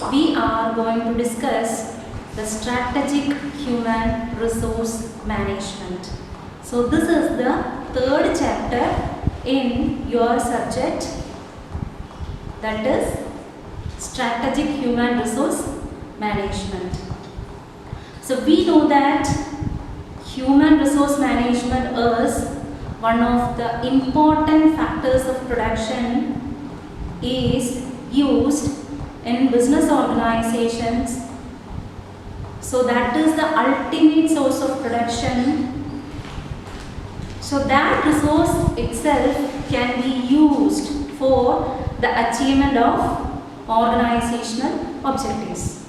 we are going to discuss the strategic human resource management. So this is the third chapter in your subject, that is strategic human resource management. So we know that human resource management is one of the important factors of production, is used in business organizations. So that is the ultimate source of production. So that resource itself can be used for the achievement of organizational objectives.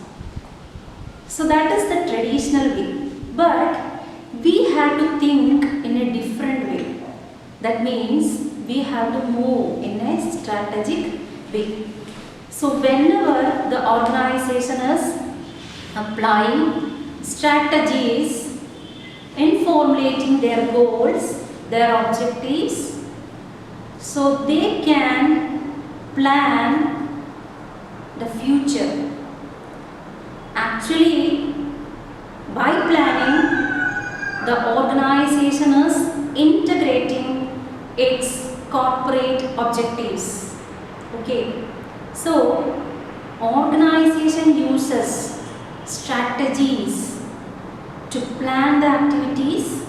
So that is the traditional way. But we have to think in a different way. That means we have to move in a strategic way. So whenever the organization is applying strategies in formulating their goals, their objectives, so they can plan the future. Actually, by planning, the organization is integrating its corporate objectives. Okay, so organization uses strategies to plan the activities,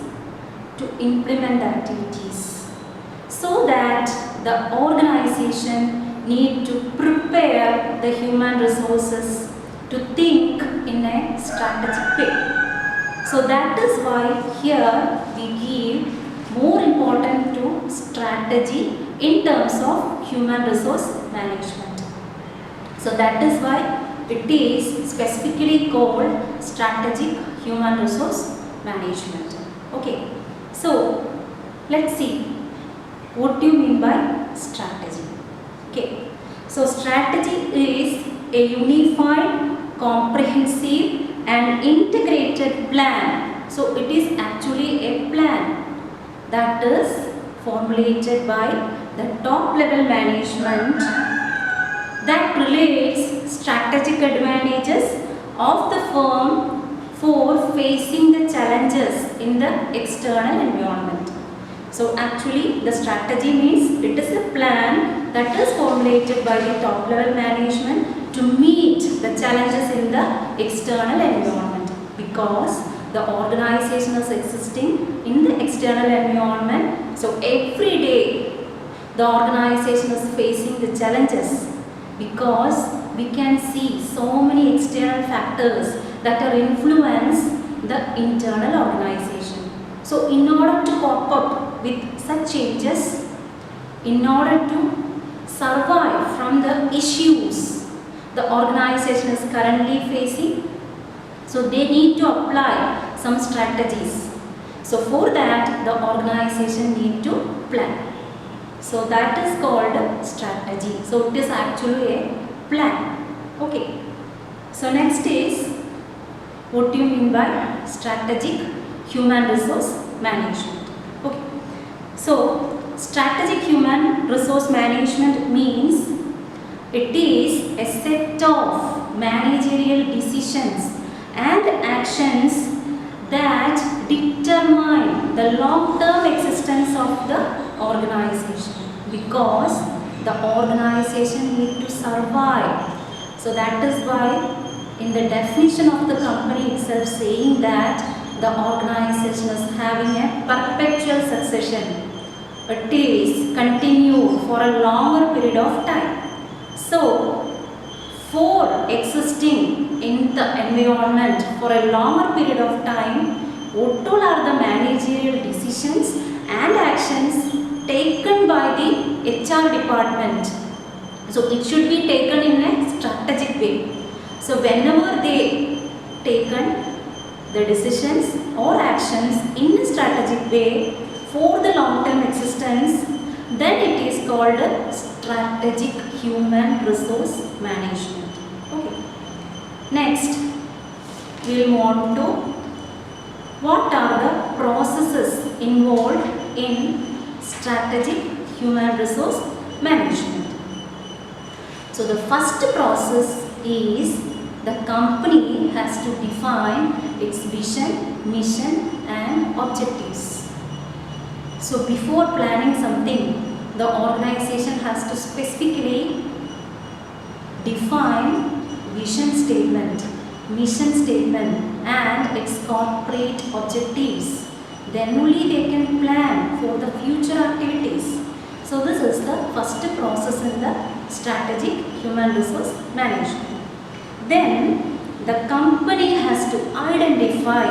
to implement the activities, so that the organization need to prepare the human resources to think in a strategic way. So that is why here we give more important to strategy in terms of human resource management. So that is why it is specifically called strategic human resource management. Okay, so let's see what do you mean by strategy. Okay, so strategy is a unified, comprehensive and integrated plan. So it is actually a plan that is formulated by the top level management that relates strategic advantages of the firm for facing the challenges in the external environment. So actually the strategy means it is a plan that is formulated by the top level management to meet the challenges in the external environment, because the organization is existing in the external environment. So every day the organization is facing the challenges, because we can see so many external factors that are influence the internal organization. So in order to cope up with such changes, in order to survive from the issues the organization is currently facing, so they need to apply some strategies. So for that the organization need to plan. So that is called strategy. So it is actually a plan. Okay. So next is, what do you mean by strategic human resource management? Okay. So strategic human resource management means it is a set of managerial decisions and actions that determine the long-term existence of the organization, because the organization need to survive. So that is why in the definition of the company itself saying that the organization is having a perpetual succession. It is continued for a longer period of time. So for existing in the environment for a longer period of time, what all are the managerial decisions and actions taken by the HR department. So it should be taken in a strategic way. So whenever they taken the decisions or actions in a strategic way for the long-term existence, then it is called strategic human resource management. Okay. Next, we will move on to what are the processes involved in strategic human resource management. So the first process is the company has to define its vision, mission and objectives. So before planning something, the organization has to specifically define vision statement, mission statement and its corporate objectives. Then only they can plan for the future activities. So this is the first process in the strategic human resource management. Then the company has to identify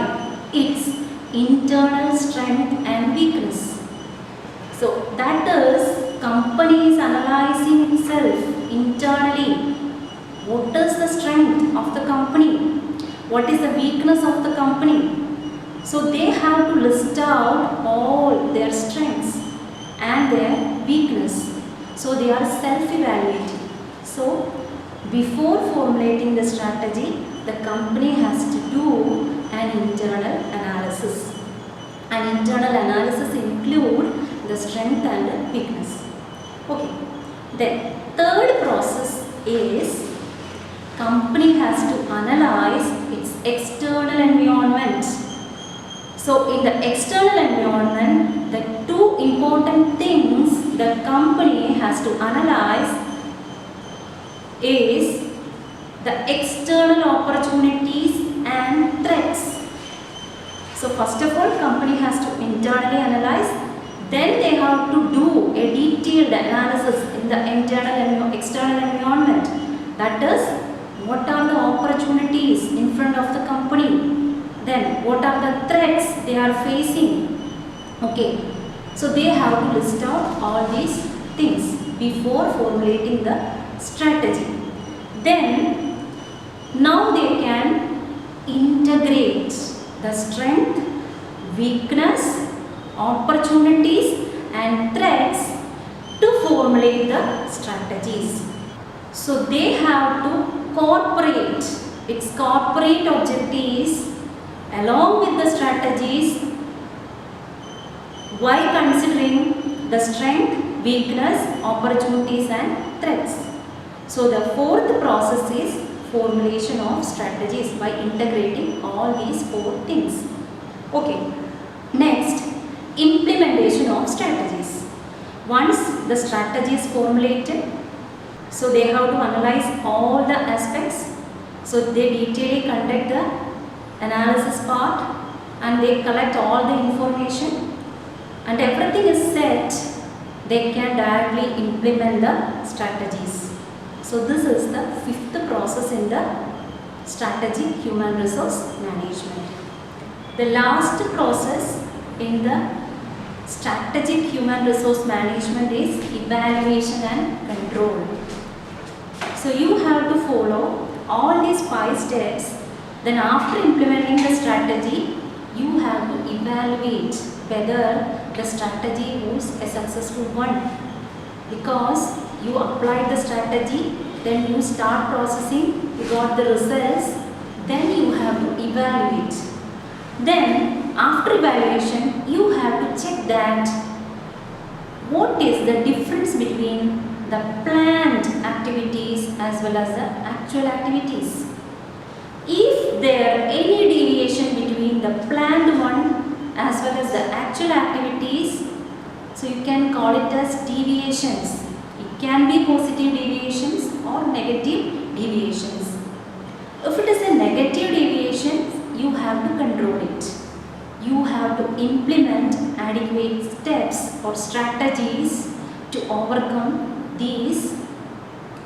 its internal strength and weakness. So that is, company is analyzing itself internally. What is the strength of the company? What is the weakness of the company? So they have to list out all their strengths and their weakness. So they are self-evaluating. So before formulating the strategy, the company has to do an internal analysis. An internal analysis include the strength and weakness. Okay. Then third process is company has to analyze its external environment. So in the external environment, the two important things the company has to analyze is the external opportunities and threats. So first of all, company has to internally analyze, then they have to do a detailed analysis in the external environment. That is, what are the opportunities in front of the company? Then what are the threats they are facing? Okay, so they have to list out all these things before formulating the strategy. Then now they can integrate the strength, weakness, opportunities and threats to formulate the strategies. So they have to incorporate its corporate objectives along with the strategies while considering the strength, weakness, opportunities and threats. So the fourth process is formulation of strategies by integrating all these four things. Okay. Next, implementation of strategies. Once the strategy is formulated, so they have to analyze all the aspects. So they detailedly conduct the analysis part and they collect all the information and everything is set, they can directly implement the strategies. So this is the fifth process in the strategic human resource management. The last process in the strategic human resource management is evaluation and control. So you have to follow all these 5 steps. Then after implementing the strategy, you have to evaluate whether the strategy was a successful one. Because you applied the strategy, then you start processing, you got the results, then you have to evaluate. Then after evaluation, you have to check that what is the difference between the planned activities as well as the actual activities. If there are any deviation between the planned one as well as the actual activities, so you can call it as deviations. It can be positive deviations or negative deviations. If it is a negative deviation, you have to control it. You have to implement adequate steps or strategies to overcome these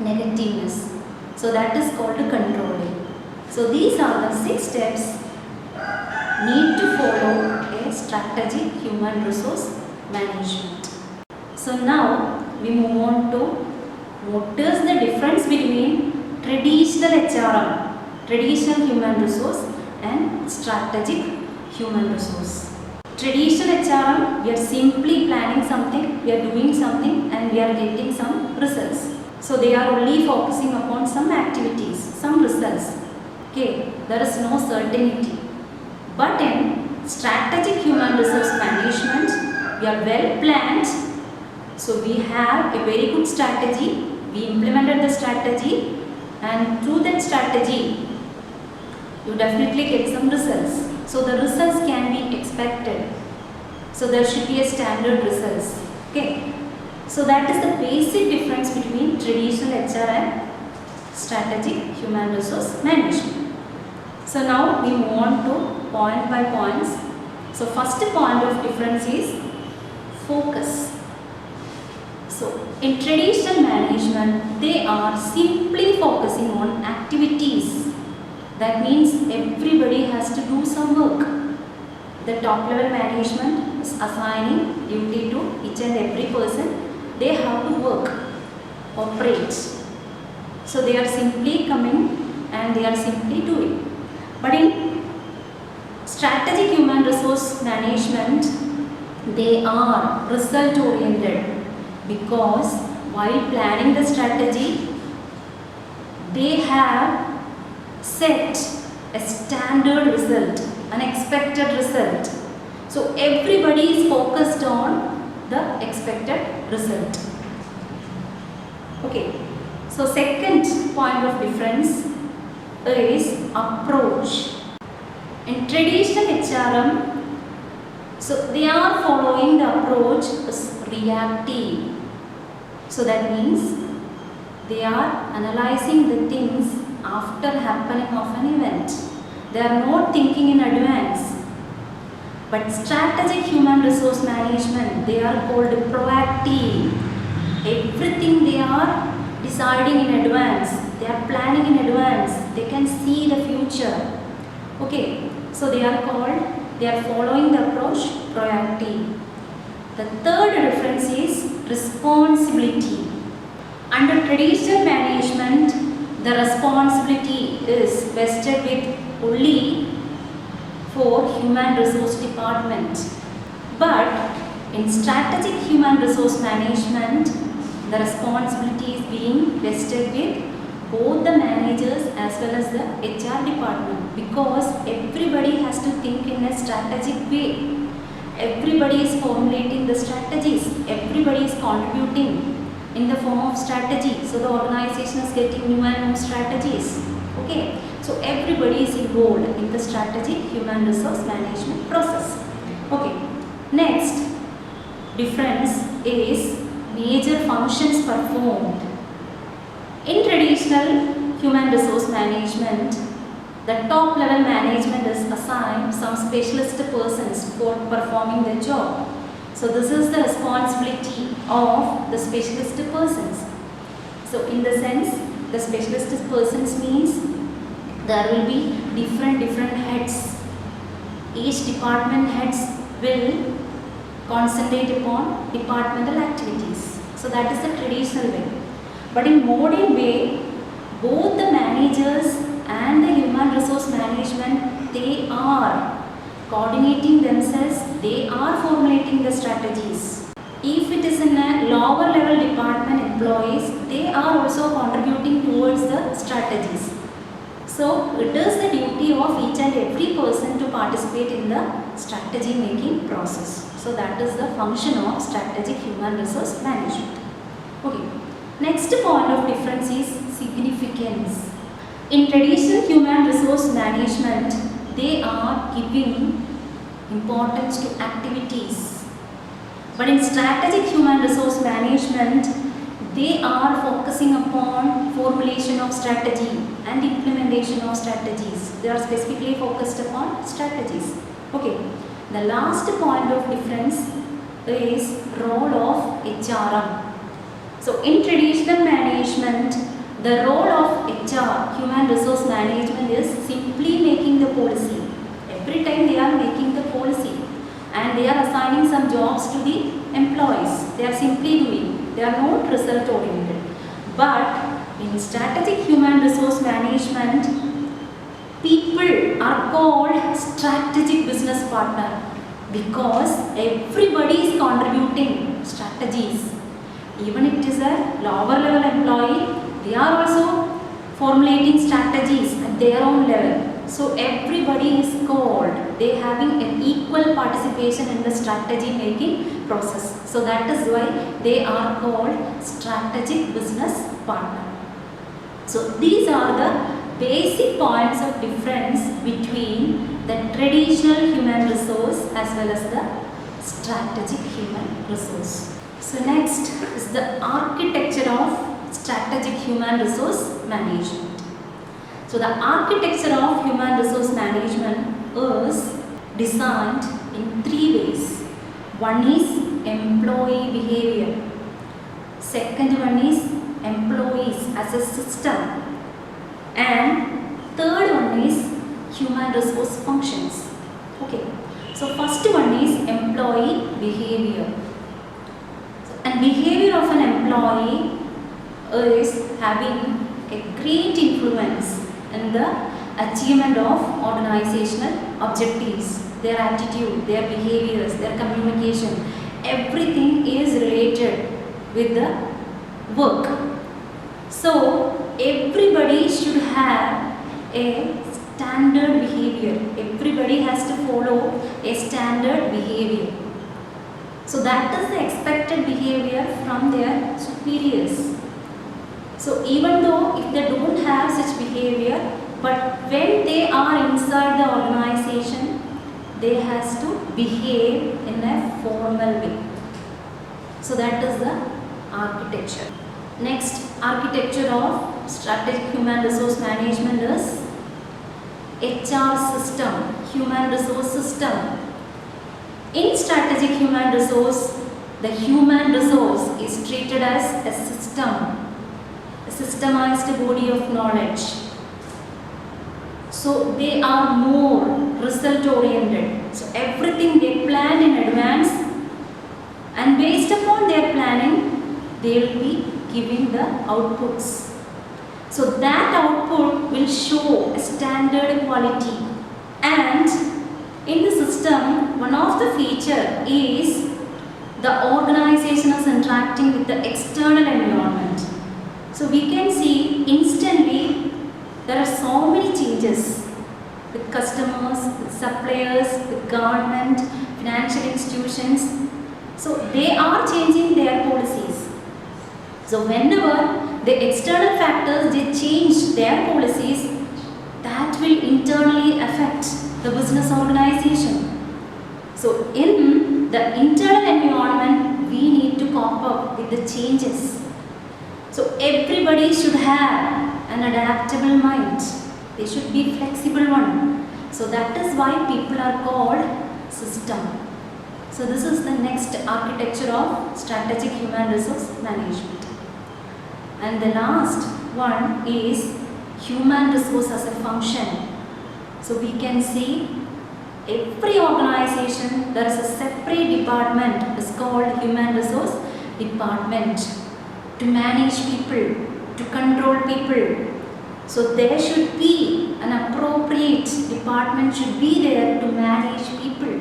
negativeness. So that is called controlling. So these are the 6 steps need to follow a strategic human resource management. So now we move on to what is the difference between traditional HRM, traditional human resource and strategic human resource. Traditional HRM, we are simply planning something, we are doing something and we are getting some results. So they are only focusing upon some activities, some results. Okay, there is no certainty. But in strategic human resource management, we are well planned. So we have a very good strategy. We implemented the strategy and through that strategy you definitely get some results. So the results can be expected. So there should be a standard results. Okay. So that is the basic difference between traditional HR and strategic human resource management. So now we move on to point by points. So first point of difference is focus. So in traditional management, they are simply focusing on activities. That means everybody has to do some work. The top level management is assigning duty to each and every person. They have to work, operate. So they are simply coming and they are simply doing. But in strategic human resource management, they are result oriented, because while planning the strategy, they have set a standard result, an expected result. So everybody is focused on the expected result. Okay. So second point of difference is approach. In traditional HRM, so they are following the approach is reactive. So that means they are analyzing the things after happening of an event. They are not thinking in advance. But strategic human resource management, they are called proactive. Everything they are deciding in advance. They are planning in advance. They can see the future. Okay, so they are following the approach proactive. The third difference is responsibility. Under traditional management, the responsibility is vested with only for human resource department. But in strategic human resource management, the responsibility is being vested with both the managers as well as the HR department, because everybody has to think in a strategic way. Everybody is formulating the strategies. Everybody is contributing in the form of strategy. So the organization is getting new and new strategies. Okay. So everybody is involved in the strategic human resource management process. Okay. Next difference is major functions performed. In traditional human resource management, the top level management is assigned some specialist persons for performing the job. So this is the responsibility of the specialist persons. So in the sense, the specialist persons means there will be different heads. Each department heads will concentrate upon departmental activities. So that is the traditional way. But in modern way, both the managers and the human resource management, they are coordinating themselves, they are formulating the strategies. If it is in a lower level department employees, they are also contributing towards the strategies. So it is the duty of each and every person to participate in the strategy making process. So that is the function of strategic human resource management. Okay. Next point of difference is significance. In traditional human resource management, they are giving importance to activities. But in strategic human resource management, they are focusing upon formulation of strategy and implementation of strategies. They are specifically focused upon strategies. Okay. The last point of difference is role of HRM. So in traditional management, the role of HR, human resource management, is simply making the policy. Every time they are making the policy and they are assigning some jobs to the employees. They are simply doing. They are not result oriented. But in strategic human resource management, people are called strategic business partner, because everybody is contributing strategies. Even it is a lower level employee, they are also formulating strategies at their own level. So everybody is called, they having an equal participation in the strategy making process. So that is why they are called strategic business partner. So these are the basic points of difference between the traditional human resource as well as the strategic human resource. So next is the architecture of strategic human resource management. So the architecture of human resource management is designed in three ways. One is employee behavior. Second one is employees as a system. And third one is human resource functions. Okay. So first one is employee behavior. And behavior of an employee is having a great influence in the achievement of organizational objectives, their attitude, their behaviors, their communication. Everything is related with the work. So everybody should have a standard behavior. Everybody has to follow a standard behavior. So that is the expected behavior from their superiors. So even though if they don't have such behavior, but when they are inside the organization, they has to behave in a formal way. So that is the architecture. Next, architecture of strategic human resource management is HR system, human resource system. In strategic human resource, the human resource is treated as a system, a systemized body of knowledge. So they are more result oriented. So everything they plan in advance, and based upon their planning, they will be giving the outputs. So that output will show a standard quality. And in the system, one of the feature is the organization is interacting with the external environment. So we can see instantly there are so many changes with customers, with suppliers, with government, financial institutions. So they are changing their policies. So whenever the external factors they change their policies, that will internally affect the business organization. So in the internal environment, we need to cope up with the changes. So everybody should have an adaptable mind. They should be flexible one. So that is why people are called system. So this is the next architecture of strategic human resource management. And the last one is human resource as a function. So we can see every organization there is a separate department is called human resource department to manage people, to control people. So there should be an appropriate department should be there to manage people,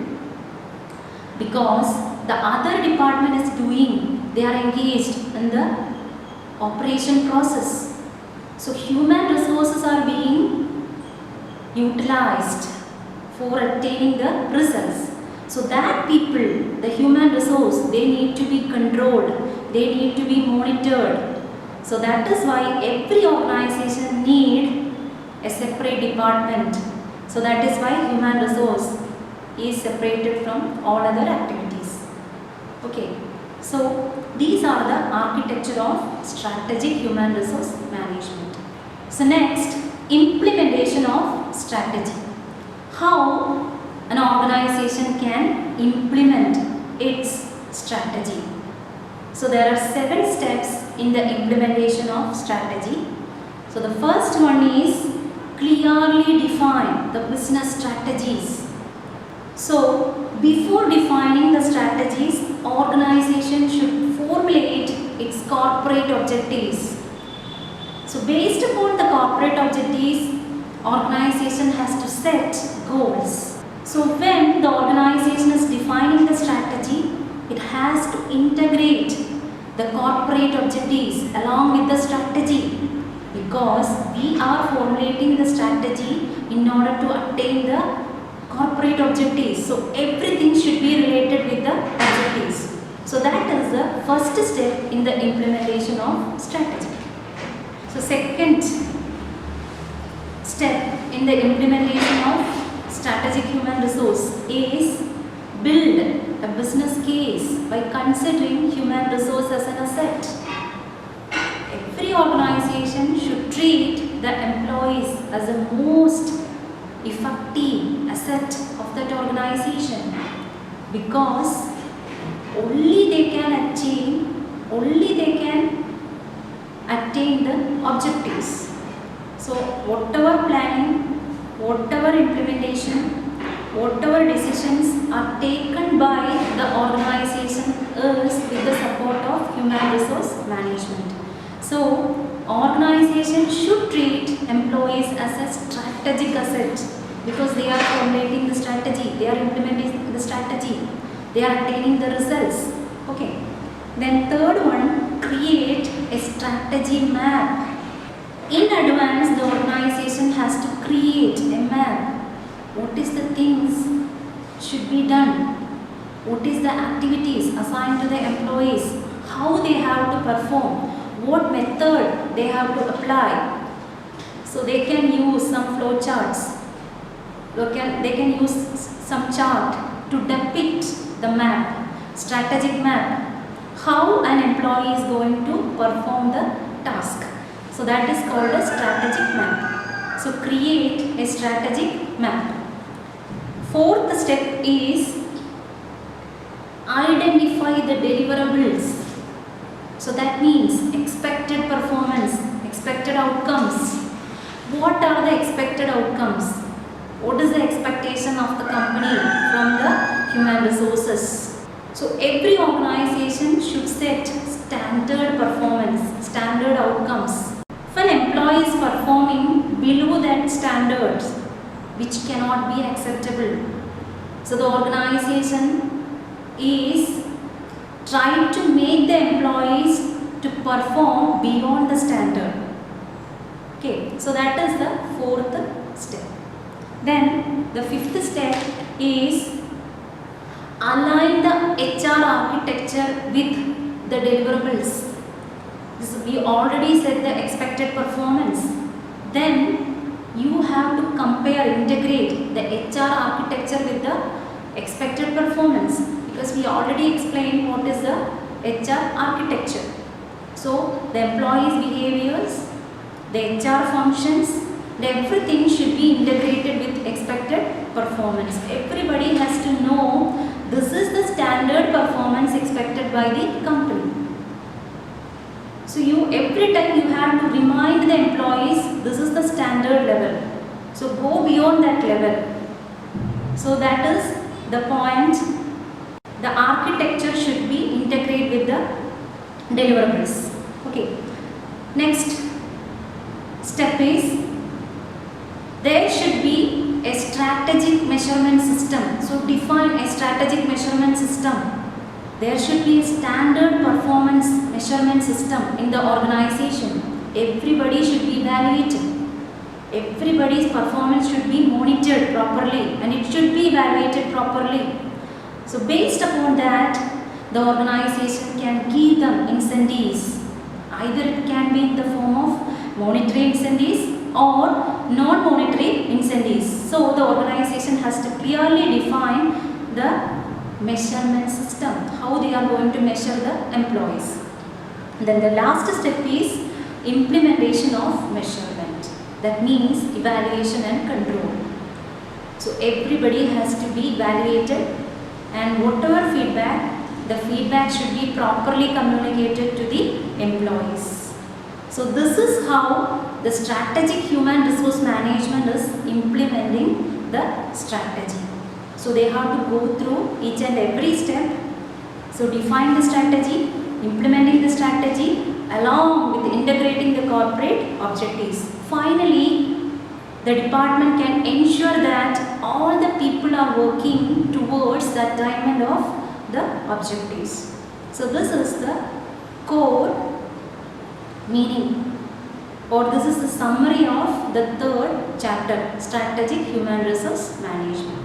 because the other department is doing, they are engaged in the operation process. So human resources are being utilized for attaining the results. So that people, the human resource, they need to be controlled, they need to be monitored. So that is why every organization need a separate department. So that is why human resource is separated from all other activities. Okay. So these are the architecture of strategic human resource management. So next, implementation of strategy. How an organization can implement its strategy. So there are 7 steps in the implementation of strategy. So the first one is clearly define the business strategies. So before defining the strategies, organization should formulate its corporate objectives. So based upon the corporate objectives, organization has to set goals. So when the organization is defining the strategy, it has to integrate the corporate objectives along with the strategy, because we are formulating the strategy in order to attain the corporate objectives. So everything should be related with the objectives. So that is the first step in the implementation of strategy. So second step in the implementation of strategic human resource is build a business case by considering human resource as an asset. Every organization should treat the employees as the most effective asset of that organization, because only they can attain the objectives. So whatever planning, whatever implementation, whatever decisions are taken by the organization is with the support of human resource management. So organization should treat employees as a strategic asset, because they are formulating the strategy, they are implementing the strategy, they are attaining the results. Okay. Then third one, create a strategy map. In advance, the organization has to create a map. What is the things should be done? What is the activities assigned to the employees? How they have to perform? What method they have to apply? So they can use some flow charts. They can use some chart to depict the map, strategic map, how an employee is going to perform the task. So that is called a strategic map. So create a strategic map. Fourth step is identify the deliverables. So that means expected performance, expected outcomes. What are the expected outcomes? What is the expectation of the company from the human resources? So every organization should set standard performance, standard outcomes. If an employee is performing below that standards, which cannot be acceptable, so the organization is trying to make the employees to perform beyond the standard. Okay, so that is the fourth step. Then the fifth step is align the HR architecture with the deliverables. We already said the expected performance. Then you have to compare, integrate the HR architecture with the expected performance, because we already explained what is the HR architecture. So the employees' behaviors, the HR functions, everything should be integrated with expected performance. Everybody has to know this is the standard performance expected by the company. So every time you have to remind the employees this is the standard level. So go beyond that level. So that is the point. The architecture should be integrated with the deliverables. Okay. Next step is there should be a strategic measurement system. So define a strategic measurement system. There should be a standard performance measurement system in the organization. Everybody should be evaluated. Everybody's performance should be monitored properly and it should be evaluated properly. So based upon that, the organization can give them incentives. Either it can be in the form of monetary incentives or non-monetary incentives. So the organization has to clearly define the measurement system, how they are going to measure the employees. Then the last step is implementation of measurement. That means evaluation and control. So everybody has to be evaluated, and whatever feedback, the feedback should be properly communicated to the employees. So this is how the strategic human resource management is implementing the strategy. So they have to go through each and every step. So define the strategy, implementing the strategy along with integrating the corporate objectives. Finally, the department can ensure that all the people are working towards the attainment of the objectives. So this is the core meaning, or this is the summary of the third chapter, strategic human resource management.